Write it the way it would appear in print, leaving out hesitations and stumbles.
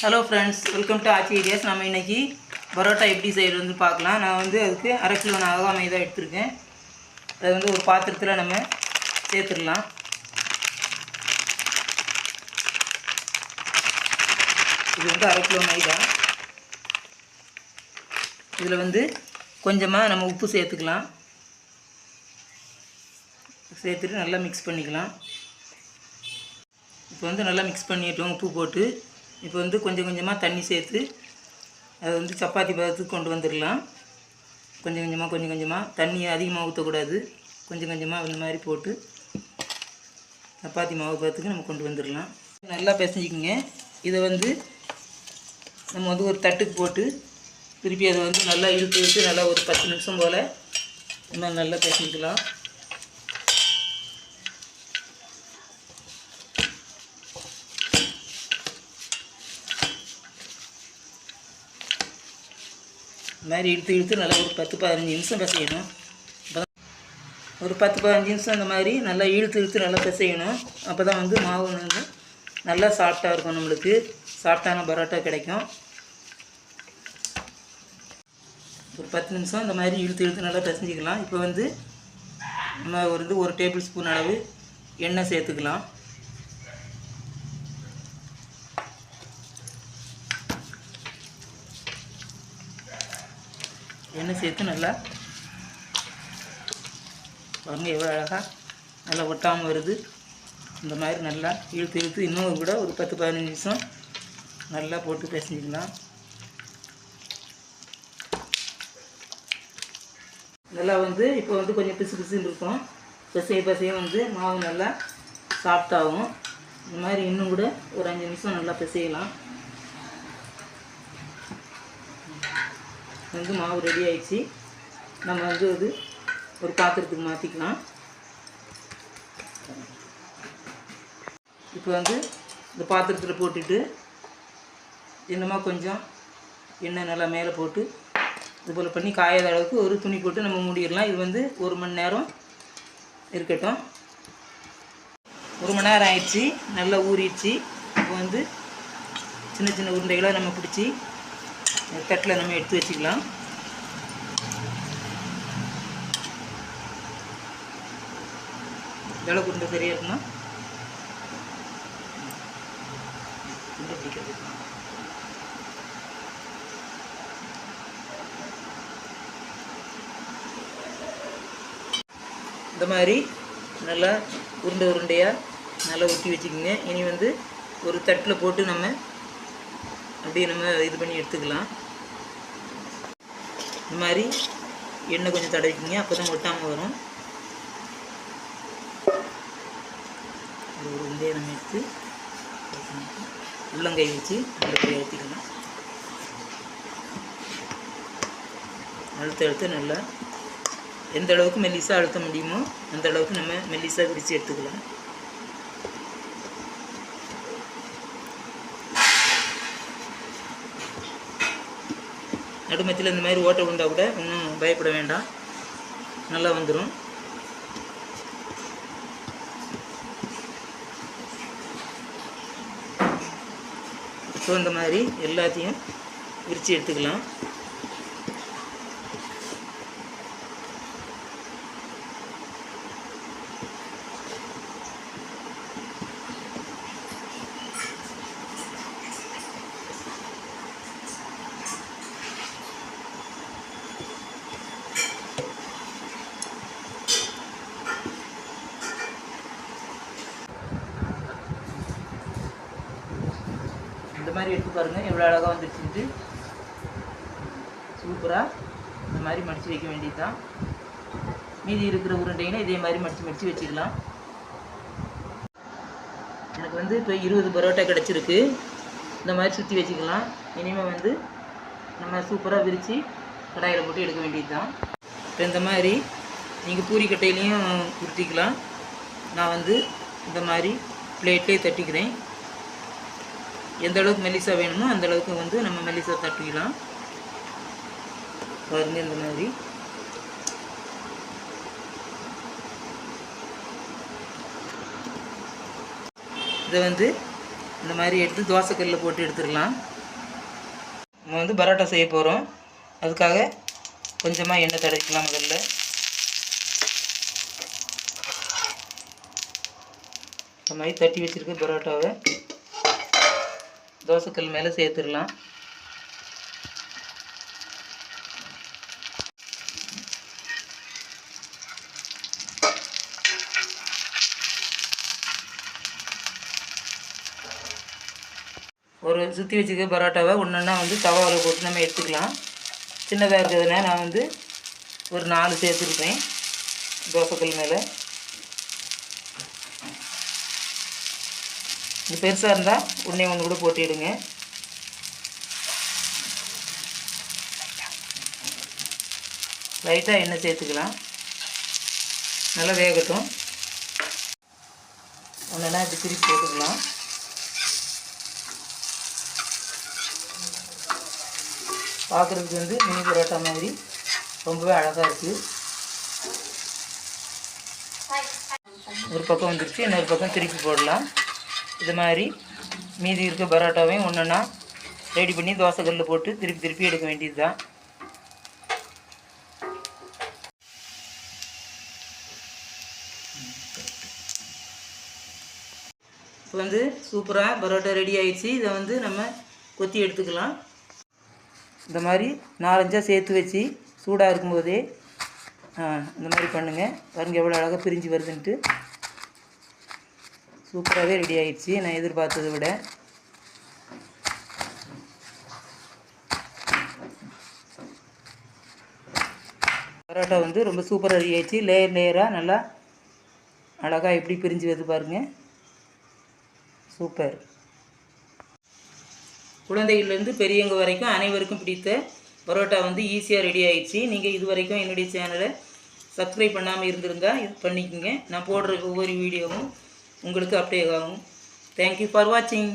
Hello friends, welcome to Aachi ideas. நம்ம இன்றைக்கி பரோட்டா எப்படி செய்கிறதுன்னு பார்க்கலாம். நான் அதுக்கு 1/2 கிலோ அகவா மைதா எடுத்திருக்கேன். அதை ஒரு பாத்திரத்தில் நம்ம சேர்த்துடலாம். இது 1/2 கிலோ மைதா. இதில் கொஞ்சமாக நம்ம உப்பு சேர்த்துக்கலாம். சேர்த்துட்டு நல்லா மிக்ஸ் பண்ணிக்கலாம். இப்போ நல்லா மிக்ஸ் பண்ணிட்டோம் உப்பு போட்டு. இப்போ கொஞ்சம் கொஞ்சமாக தண்ணி சேர்த்து அதை சப்பாத்தி பதத்துக்கு கொண்டு வந்துடலாம். கொஞ்சம் கொஞ்சமாக தண்ணி அதிகமாக ஊற்றக்கூடாது. கொஞ்சம் கொஞ்சமாக இந்த மாதிரி போட்டு சப்பாத்தி மாவு பதத்துக்கு நம்ம கொண்டு வந்துடலாம். நல்லா பிசைஞ்சிக்கோங்க. இதை நம்ம ஒரு தட்டுக்கு போட்டு திருப்பி அதை நல்லா இழுத்து நல்லா ஒரு 10 நிமிஷம் போல் நம்ம நல்லா பிசைஞ்சிக்கலாம். இந்த மாதிரி இழுத்து நல்லா ஒரு 10-15 நிமிஷம் பிசையணும். ஒரு 10-15 நிமிஷம் இந்த மாதிரி நல்லா இழுத்து நல்லா பிசையணும். அப்போ தான் மாவு நல்லா சாஃப்டாக இருக்கும். நம்மளுக்கு சாஃப்டான பரோட்டா கிடைக்கும். ஒரு 10 நிமிஷம் இந்த மாதிரி இழுத்து நல்லா பிசைஞ்சிக்கலாம். இப்போ நம்ம ஒரு டேபிள் ஸ்பூன் அளவு எண்ணெய் சேர்த்துக்கலாம். எண்ணெய் சேர்த்து நல்லா பாருங்கள் எவ்வளோ அழகாக நல்லா ஒட்டாமல் வருது. இந்த மாதிரி நல்லா இழுத்து இன்னும் கூட ஒரு 10-15 நிமிஷம் நல்லா போட்டு பிசைஞ்சிக்கலாம். நல்லா இப்போ கொஞ்சம் பிசுன்னு இருக்கும். பிசைய மாவு நல்லா சாஃப்டாகும். இந்த மாதிரி இன்னும் கூட ஒரு 5 நிமிஷம் நல்லா பிசையலாம். மாவு ரெடி ஆயிடுச்சு. நம்ம ஒரு பாத்திரத்துக்கு மாற்றிக்கலாம். இப்போ இந்த பாத்திரத்தில் போட்டுட்டு இன்னமாக கொஞ்சம் எண்ணெய் நல்லா மேலே போட்டு இது போல் பண்ணி காயாத அளவுக்கு ஒரு துணி போட்டு நம்ம மூடிடலாம். இது 1 மணி நேரம் இருக்கட்டும். 1 மணி நேரம் ஆயிடுச்சு. நல்லா ஊறிடுச்சு. இப்போ சின்ன சின்ன உருண்டைகளாக நம்ம பிடிச்சி தட்டில் நம்ம எடுத்து வச்சுக்கலாம். இதெல்லாம் உருண்டை சரியாக இருக்குன்னா இந்த மாதிரி நல்லா உருண்டையாக நல்லா ஊற்றி வச்சுக்கோங்க. இனி ஒரு தட்டில் போட்டு நம்ம அப்படியே நம்ம இது பண்ணி எடுத்துக்கலாம். இந்த மாதிரி எண்ணெய் கொஞ்சம் தடவிக்கிங்க. அப்போ தான் ஒட்டாமல் வரும். ஒரு உருண்டையை நம்ம எடுத்து உள்ளங்கை வச்சு அடுப்பில் ஏற்றிக்கலாம். அழுத்த நல்லா எந்த அளவுக்கு மெல்லிசாக அழுத்த முடியுமோ அந்த அளவுக்கு நம்ம மெல்லிசாக விரித்து எடுத்துக்கலாம். நடுமத்தில் இந்த மாதிரி ஓட்டை விழுந்தால் கூட ஒன்றும் பயப்பட வேண்டாம், நல்லா வந்துடும். ஸோ இந்த மாதிரி எல்லாத்தையும் விரித்து எடுத்துக்கலாம். இந்த மாதிரி எடுத்து பாருங்கள் எவ்வளோ அழகாக வந்துடுச்சுட்டு. சூப்பராக இந்த மாதிரி மடித்து வைக்க வேண்டியது தான். மீதி இருக்கிற உருண்டைங்கன்னா இதே மாதிரி மடித்து வச்சுக்கலாம். எனக்கு இப்போ 20 பரோட்டா கிடச்சிருக்கு. இந்த மாதிரி சுற்றி வச்சுக்கலாம். இனிமேல் நம்ம சூப்பராக விரித்து கடாயில் போட்டு எடுக்க வேண்டியது தான். இப்போ இந்த மாதிரி நீங்கள் பூரி கட்டையிலையும் உருட்டிக்கலாம். நான் இந்த மாதிரி பிளேட்லேயே தட்டிக்கிறேன். எந்த அளவுக்கு மெல்லிசா வேணுமோ அந்த அளவுக்கு நம்ம மெல்லிசா தட்டிக்கலாம். பாருங்கள் இந்த மாதிரி இதை இந்த மாதிரி எடுத்து தோசைக்கல்லில் போட்டு எடுத்துடலாம். நம்ம வந்து பரோட்டா செய்ய போகிறோம். அதுக்காக கொஞ்சமாக எண்ணெய் தடவிக்கலாம். முதல்ல இந்த மாதிரி தட்டி வச்சுருக்க பரோட்டாவை தோசைக்கல் மேலே சேர்த்துடலாம். ஒரு சுற்றி வச்சுக்க பரோட்டாவை ஒன்றா வந்து தவாவில் போட்டு நம்ம எடுத்துக்கலாம். சின்னதாக இருக்கிறதுனா நான் வந்து ஒரு 4 சேர்த்துருப்பேன் தோசைக்கல் மேலே. இது பெருசாக இருந்தால் ஒன்று கூட போட்டிடுங்க. லைட்டாக எண்ணெய் சேர்த்துக்கலாம். நல்லா வேகட்டும். ஒன்றுனா இப்படி திருப்பி போட்டுக்கலாம். பார்க்குறதுக்கு வந்து மினி பரோட்டா மாதிரி ரொம்பவே அழகாக இருக்குது. ஒரு பக்கம் வந்துருச்சு, இன்னொரு பக்கம் திருப்பி போடலாம். இது மாதிரி மீதி இருக்க பரோட்டாவையும் ஒன்றுன்னா ரெடி பண்ணி தோசைக்கல்லில் போட்டு திருப்பி திருப்பி எடுக்க வேண்டியது தான். இப்போ வந்து சூப்பராக பரோட்டா ரெடி ஆயிடுச்சு. இதை வந்து நம்ம கொத்தி எடுத்துக்கலாம். இந்த மாதிரி 4-5 சேர்த்து வச்சு சூடாக இருக்கும்போதே இந்த மாதிரி பண்ணுங்கள். பாருங்கள் எவ்வளோ அழகாக பிரிஞ்சு வருதுன்ட்டு. சூப்பராகவே ரெடி ஆயிடுச்சு, நான் எதிர்பார்த்ததை விட. பரோட்டா வந்து ரொம்ப சூப்பராக ரெடி ஆயிடுச்சு. லேயர் லேயராக நல்லா அழகாக எப்படி பிரிஞ்சு வருது பாருங்கள். சூப்பர். குழந்தைகள்லேருந்து பெரியவங்க வரைக்கும் அனைவருக்கும் பிடித்த பரோட்டா வந்து ஈஸியாக ரெடி ஆயிடுச்சு. நீங்கள் இது வரைக்கும் என்னுடைய சேனலை சப்ஸ்கிரைப் பண்ணாமல் இருந்திருந்தால் இது பண்ணிக்கோங்க. நான் போடுற ஒவ்வொரு வீடியோவும் உங்களுக்கு அப்டேட் ஆகும். தேங்க்யூ ஃபார் வாட்சிங்.